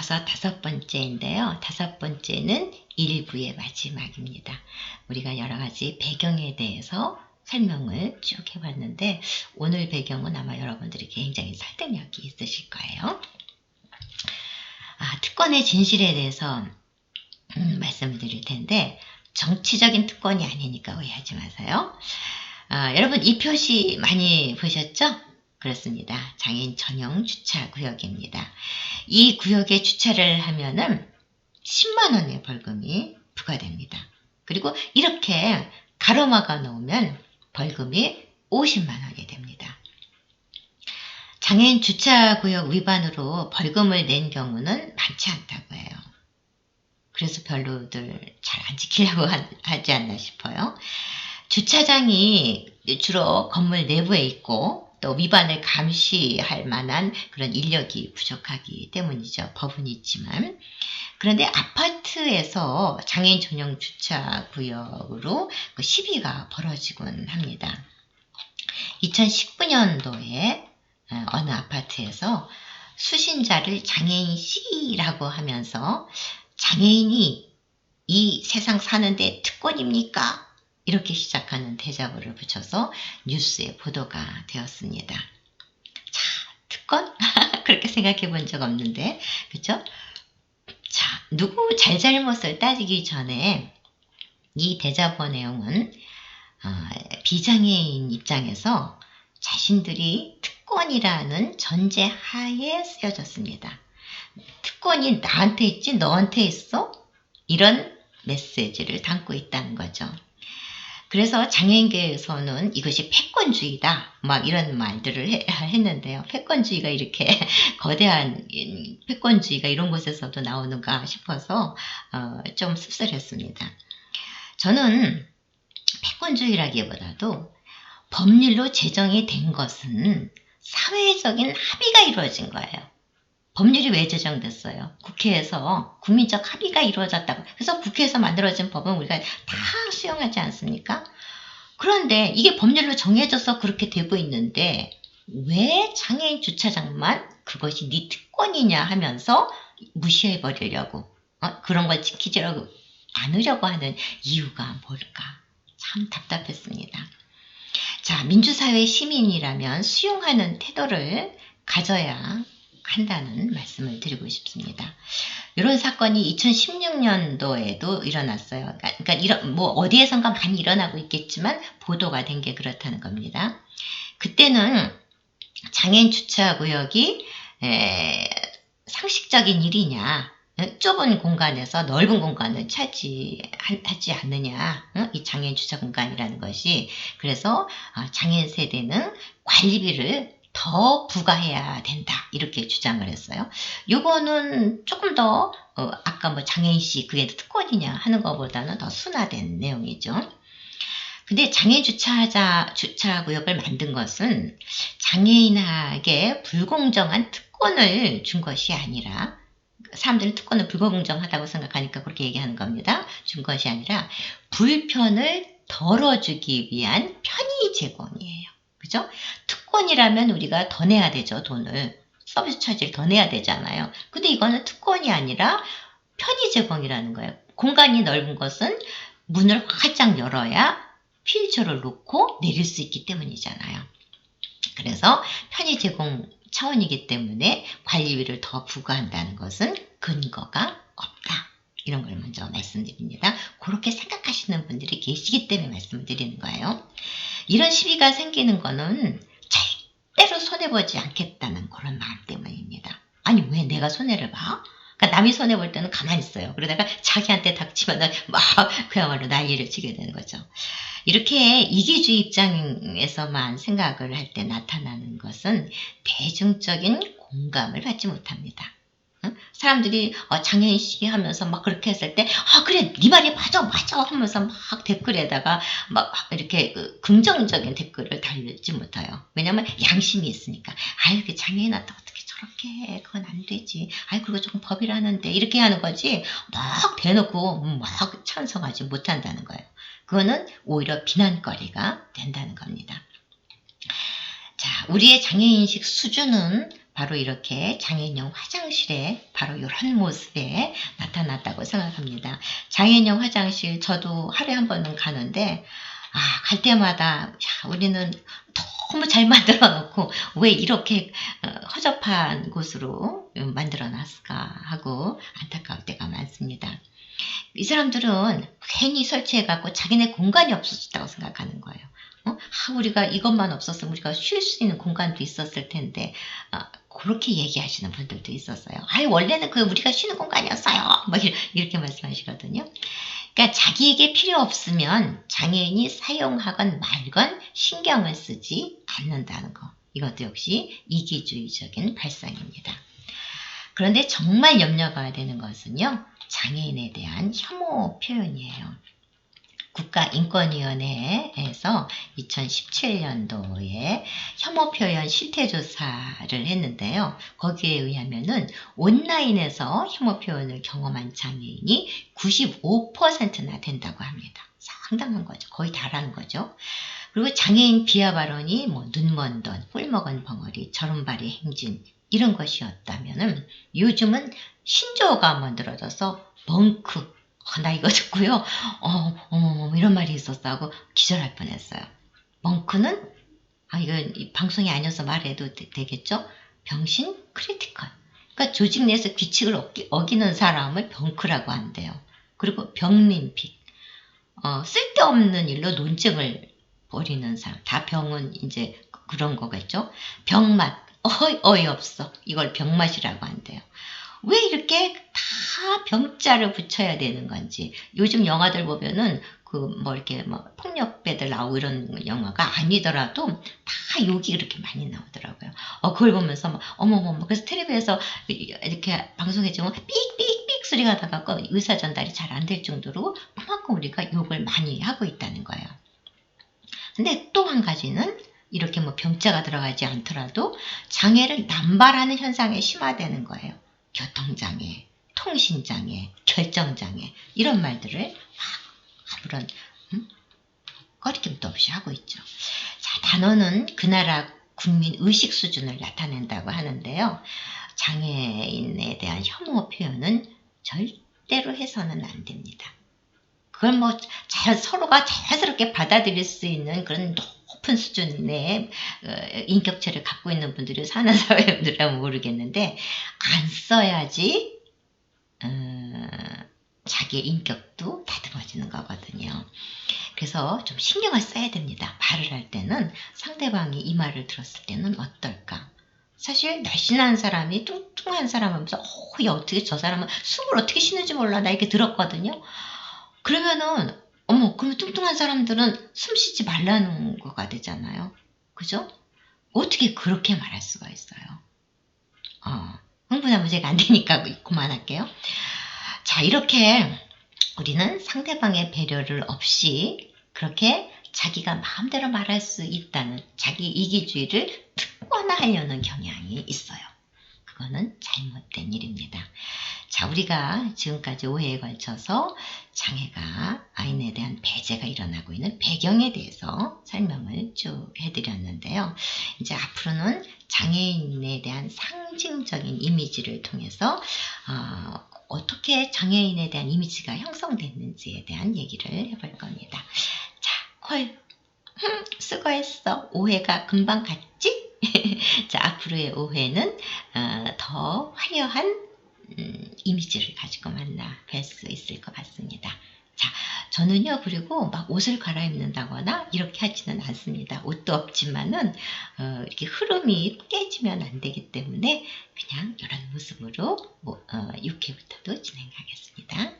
벌써 5번째인데요. 5번째는 1부의 마지막입니다. 우리가 여러 가지 배경에 대해서 설명을 쭉 해봤는데 오늘 배경은 아마 여러분들이 굉장히 설득력이 있으실 거예요. 특권의 진실에 대해서 말씀을 드릴 텐데 정치적인 특권이 아니니까 오해하지 마세요. 여러분 이 표시 많이 보셨죠? 그렇습니다. 장애인 전용 주차구역입니다. 이 구역에 주차를 하면은 10만원의 벌금이 부과됩니다. 그리고 이렇게 가로막아 놓으면 벌금이 50만원이 됩니다. 장애인 주차구역 위반으로 벌금을 낸 경우는 많지 않다고 해요. 그래서 별로들 잘 안 지키려고 하지 않나 싶어요. 주차장이 주로 건물 내부에 있고 또 위반을 감시할 만한 그런 인력이 부족하기 때문이죠. 법은 있지만. 그런데 아파트에서 장애인 전용 주차구역으로 시비가 벌어지곤 합니다. 2019년도에 어느 아파트에서 수신자를 장애인 C라고 하면서 장애인이 이 세상 사는데 특권입니까? 이렇게 시작하는 대자보를 붙여서 뉴스에 보도가 되었습니다. 자, 특권? 그렇게 생각해 본 적 없는데, 그쵸? 자, 누구 잘잘못을 따지기 전에 이 대자보 내용은 비장애인 입장에서 자신들이 특권이라는 전제 하에 쓰여졌습니다. 특권이 나한테 있지 너한테 있어? 이런 메시지를 담고 있다는 거죠. 그래서 장애인계에서는 이것이 패권주의다 막 이런 말들을 했는데요. 패권주의가 이렇게 거대한 패권주의가 이런 곳에서도 나오는가 싶어서 좀 씁쓸했습니다. 저는 패권주의라기보다도 법률로 제정이 된 것은 사회적인 합의가 이루어진 거예요. 법률이 왜 제정됐어요? 국회에서 국민적 합의가 이루어졌다고. 그래서 국회에서 만들어진 법은 우리가 다 수용하지 않습니까? 그런데 이게 법률로 정해져서 그렇게 되고 있는데 왜 장애인 주차장만 그것이 네 특권이냐 하면서 무시해버리려고 그런 걸 지키지 않으려고 하는 이유가 뭘까? 참 답답했습니다. 자, 민주사회 시민이라면 수용하는 태도를 가져야 한다는 말씀을 드리고 싶습니다. 이런 사건이 2016년도에도 일어났어요. 그러니까 어디에선가 많이 일어나고 있겠지만 보도가 된 게 그렇다는 겁니다. 그때는 장애인 주차구역이 상식적인 일이냐, 좁은 공간에서 넓은 공간을 차지하지 않느냐, 이 장애인 주차 공간이라는 것이. 그래서 장애인 세대는 관리비를 더 부과해야 된다 이렇게 주장을 했어요. 요거는 조금 더 아까 장애인씨 그게 특권이냐 하는 것보다는 더 순화된 내용이죠. 근데 장애인 주차구역을 만든 것은 장애인에게 불공정한 특권을 준 것이 아니라, 사람들은 특권을 불공정하다고 생각하니까 그렇게 얘기하는 겁니다. 준 것이 아니라 불편을 덜어주기 위한 편의 제공이에요. 그죠? 특권이라면 우리가 더 내야 되죠. 돈을. 서비스 차지를 더 내야 되잖아요. 근데 이거는 특권이 아니라 편의 제공이라는 거예요. 공간이 넓은 것은 문을 활짝 열어야 휠체어를 놓고 내릴 수 있기 때문이잖아요. 그래서 편의 제공 차원이기 때문에 관리비를 더 부과한다는 것은 근거가 없다. 이런 걸 먼저 말씀드립니다. 그렇게 생각하시는 분들이 계시기 때문에 말씀을 드리는 거예요. 이런 시비가 생기는 거는 절대로 손해보지 않겠다는 그런 마음 때문입니다. 아니 왜 내가 손해를 봐? 그러니까 남이 손해볼 때는 가만히 있어요. 그러다가 자기한테 닥치면 막 그야말로 난리를 치게 되는 거죠. 이렇게 이기주의 입장에서만 생각을 할 때 나타나는 것은 대중적인 공감을 받지 못합니다. 사람들이 장애인씨 하면서 막 그렇게 했을 때 그래 네 말이 맞아 하면서 막 댓글에다가 막 이렇게 긍정적인 댓글을 달지 못해요. 왜냐면 양심이 있으니까. 그 장애인한테 어떻게 저렇게 해. 그건 안 되지. 그거 조금 법이라는데 이렇게 하는 거지 막 대놓고 막 찬성하지 못한다는 거예요. 그거는 오히려 비난거리가 된다는 겁니다. 자, 우리의 장애인식 수준은 바로 이렇게 장애인용 화장실에 바로 이런 모습에 나타났다고 생각합니다. 장애인용 화장실 저도 하루에 한 번은 가는데 갈 때마다 야, 우리는 너무 잘 만들어 놓고 왜 이렇게 허접한 곳으로 만들어 놨을까 하고 안타까울 때가 많습니다. 이 사람들은 괜히 설치해갖고 자기네 공간이 없어졌다고 생각하는 거예요. 우리가 이것만 없었으면 우리가 쉴 수 있는 공간도 있었을 텐데 그렇게 얘기하시는 분들도 있었어요. 원래는 그 우리가 쉬는 공간이었어요. 뭐 이렇게 말씀하시거든요. 그러니까 자기에게 필요 없으면 장애인이 사용하건 말건 신경을 쓰지 않는다는 거. 이것도 역시 이기주의적인 발상입니다. 그런데 정말 염려가 되는 것은요. 장애인에 대한 혐오 표현이에요. 국가인권위원회에서 2017년도에 혐오 표현 실태조사를 했는데요. 거기에 의하면은 온라인에서 혐오 표현을 경험한 장애인이 95%나 된다고 합니다. 상당한 거죠. 거의 다라는 거죠. 그리고 장애인 비하 발언이 눈먼 돈, 꿀먹은 벙어리, 저른발이 행진 이런 것이었다면은 요즘은 신조어가 만들어져서 멍크, 나 이거 듣고요. 이런 말이 있었어 하고 기절할 뻔했어요. 멍크는 이건 방송이 아니어서 말해도 되겠죠? 병신 크리티컬. 그러니까 조직 내에서 규칙을 어기는 사람을 병크라고 한대요. 그리고 병림픽. 쓸데없는 일로 논쟁을 벌이는 사람. 다 병은 이제 그런 거겠죠? 병맛. 어이없어. 이걸 병맛이라고 한대요. 왜 이렇게 다 병자를 붙여야 되는 건지. 요즘 영화들 보면은 이렇게 폭력배들 나오고 이런 영화가 아니더라도 다 욕이 그렇게 많이 나오더라고요. 그걸 보면서 어머머머. 그래서 텔레비에서 이렇게 방송해주면 삑삑삑 소리가 나가고 의사 전달이 잘 안 될 정도로 그만큼 우리가 욕을 많이 하고 있다는 거예요. 근데 또 한 가지는 이렇게 병자가 들어가지 않더라도 장애를 남발하는 현상에 심화되는 거예요. 교통장애, 통신장애, 결정장애 이런 말들을 아무런 꺼리낌도 없이 하고 있죠. 자, 단어는 그 나라 국민 의식 수준을 나타낸다고 하는데요. 장애인에 대한 혐오 표현은 절대로 해서는 안 됩니다. 그걸 서로가 자연스럽게 받아들일 수 있는 그런 높은 수준의 인격체를 갖고 있는 분들이 사는 사회분들이라면 모르겠는데 안 써야지 자기의 인격도 다듬어지는 거거든요. 그래서 좀 신경을 써야 됩니다. 말을 할 때는 상대방이 이 말을 들었을 때는 어떨까? 사실 날씬한 사람이 뚱뚱한 사람 하면서 어떻게 저 사람은 숨을 어떻게 쉬는지 몰라 나 이렇게 들었거든요. 그러면은 그러면 뚱뚱한 사람들은 숨 쉬지 말라는 거가 되잖아요. 그죠? 어떻게 그렇게 말할 수가 있어요? 흥분하면 제가 안 되니까 그만할게요. 자, 이렇게 우리는 상대방의 배려를 없이 그렇게 자기가 마음대로 말할 수 있다는 자기 이기주의를 특권화 하려는 경향이 있어요. 그거는 잘못된 일입니다. 자, 우리가 지금까지 5회에 걸쳐서 장애가 아인에 대한 배제가 일어나고 있는 배경에 대해서 설명을 쭉 해드렸는데요. 이제 앞으로는 장애인에 대한 상징적인 이미지를 통해서 어떻게 장애인에 대한 이미지가 형성됐는지에 대한 얘기를 해볼 겁니다. 자, 수고했어. 5회가 금방 갔지? 자, 앞으로의 5회는 더 화려한 이미지를 가지고 만나 뵐 수 있을 것 같습니다. 자, 저는요, 그리고 막 옷을 갈아입는다거나 이렇게 하지는 않습니다. 옷도 없지만은, 이렇게 흐름이 깨지면 안 되기 때문에 그냥 이런 모습으로 6회부터도 진행하겠습니다.